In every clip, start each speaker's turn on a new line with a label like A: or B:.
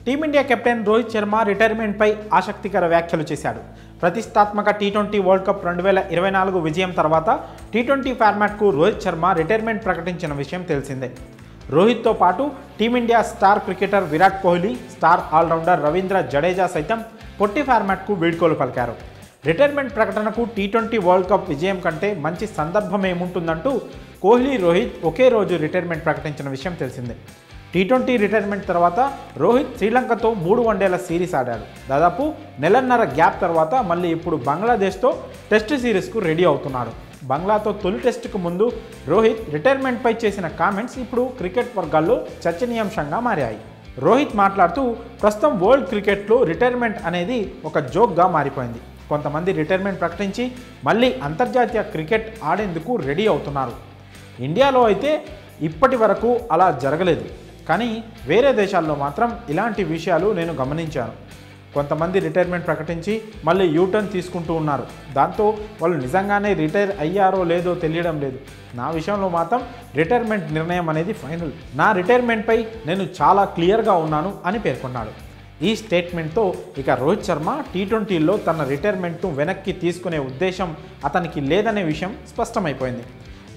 A: Team India captain Rohit Sharma రిటైర్మెంట్పై ఆసక్తికర వ్యాఖ్యలు చేశాడు. ప్రతిష్టాత్మక టీ20 వరల్డ్ కప్ 2024 విజయం తర్వాత టీ20 ఫార్మాట్కు రోహిత్ శర్మ రిటైర్మెంట్ ప్రకటించిన విషయం తెలిసిందే. రోహిత్తో పాటు team India star cricketer Virat Kohli, star all rounder Ravindra Jadeja సైతం పొట్టి ఫార్మాట్కు వీడ్కోలు పలికారు. రిటైర్మెంట్ ప్రకటనకు టీ20 వరల్డ్ కప్ విజయం కంటే మంచి సందర్భం ఏముంటుందంటూ కోహ్లీ, రోహిత్ ఒకే రోజు రిటైర్మెంట్ ప్రకటించిన విషయం తెలిసిందే. టీ20 రిటైర్మెంట్ తర్వాత రోహిత్ శ్రీలంకతో 3 వన్డేల సిరీస్ ఆడాడు. దాదాపు నెలన్నర గ్యాప్ తర్వాత మళ్ళీ ఇప్పుడు బంగ్లాదేశ్తో టెస్ట్ సిరీస్కు రెడీ అవుతున్నాడు. బంగ్లాతో తొలి టెస్టుకు ముందు రోహిత్ రిటైర్మెంట్పై చేసిన కామెంట్స్ ఇప్పుడు క్రికెట్ వర్గాల్లో చర్చనీయాంశంగా మారాయి. రోహిత్ మాట్లాడుతూ, ప్రస్తుతం వరల్డ్ క్రికెట్లో రిటైర్మెంట్ అనేది ఒక జోక్గా మారిపోయింది. కొంతమంది రిటైర్మెంట్ ప్రకటించి మళ్ళీ అంతర్జాతీయ క్రికెట్ ఆడేందుకు రెడీ అవుతున్నారు. ఇండియాలో అయితే ఇప్పటి వరకు అలా జరగలేదు, కానీ వేరే దేశాల్లో మాత్రం ఇలాంటి విషయాలు నేను గమనించాను. కొంతమంది రిటైర్మెంట్ ప్రకటించి మళ్ళీ యూటర్న్ తీసుకుంటూ ఉన్నారు. దాంతో వాళ్ళు నిజంగానే రిటైర్ అయ్యారో లేదో తెలియడం లేదు. నా విషయంలో మాత్రం రిటైర్మెంట్ నిర్ణయం అనేది ఫైనల్. నా రిటైర్మెంట్పై నేను చాలా క్లియర్గా ఉన్నాను అని పేర్కొన్నాడు. ఈ స్టేట్మెంట్తో ఇక రోహిత్ శర్మ టీ20లో తన రిటైర్మెంట్ను వెనక్కి తీసుకునే ఉద్దేశం అతనికి లేదనే విషయం స్పష్టమైపోయింది.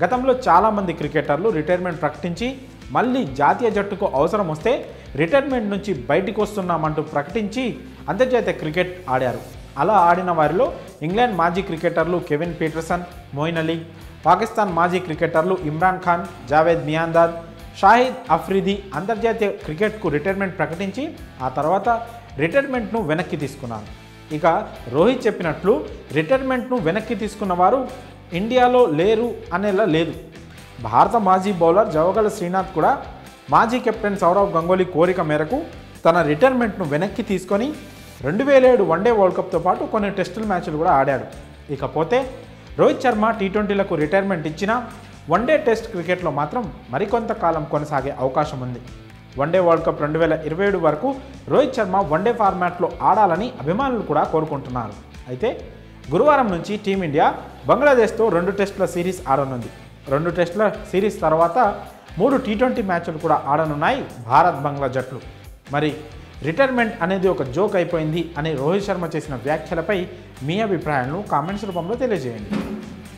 A: గతంలో చాలామంది క్రికెటర్లు రిటైర్మెంట్ ప్రకటించి మళ్ళీ జాతీయ జట్టుకు అవసరం వస్తే రిటైర్మెంట్ నుంచి బయటకు వస్తున్నామంటూ ప్రకటించి అంతర్జాతీయ క్రికెట్ ఆడారు. అలా ఆడిన వారిలో ఇంగ్లాండ్ మాజీ క్రికెటర్లు కెవిన్ పీటర్సన్, మొయిన్ అలీ, పాకిస్తాన్ మాజీ క్రికెటర్లు ఇమ్రాన్ ఖాన్, జావేద్ మియాందాద్, షాహిద్ అఫ్రిది అంతర్జాతీయ క్రికెట్కు రిటైర్మెంట్ ప్రకటించి ఆ తర్వాత రిటైర్మెంట్ను వెనక్కి తీసుకున్నారు. ఇక రోహిత్ చెప్పినట్లు రిటైర్మెంట్ను వెనక్కి తీసుకున్న వారు ఇండియాలో లేరు అనేలా లేదు. భారత మాజీ బౌలర్ జవగల శ్రీనాథ్ కూడా మాజీ కెప్టెన్ సౌరవ్ గంగూలీ కోరిక మేరకు తన రిటైర్మెంట్ను వెనక్కి తీసుకొని 2007 వన్డే వరల్డ్ కప్తో పాటు కొన్ని టెస్టుల మ్యాచ్లు కూడా ఆడాడు. ఇకపోతే రోహిత్ శర్మ టీ20లకు రిటైర్మెంట్ ఇచ్చినా వన్డే టెస్ట్ క్రికెట్లో మాత్రం మరికొంతకాలం కొనసాగే అవకాశం ఉంది. వన్డే వరల్డ్ కప్ 2027 వరకు రోహిత్ శర్మ వన్డే ఫార్మాట్లో ఆడాలని అభిమానులు కూడా కోరుకుంటున్నారు. అయితే గురువారం నుంచి టీమిండియా బంగ్లాదేశ్తో 2 టెస్టుల సిరీస్ ఆడనుంది. 2 టెస్టుల సిరీస్ తర్వాత 3 టీ20 మ్యాచ్లు కూడా ఆడనున్నాయి భారత్ బంగ్లా జట్లు. మరి రిటైర్మెంట్ అనేది ఒక జోక్ అయిపోయింది అని రోహిత్ శర్మ చేసిన వ్యాఖ్యలపై మీ అభిప్రాయాలను కామెంట్స్ రూపంలో తెలియజేయండి.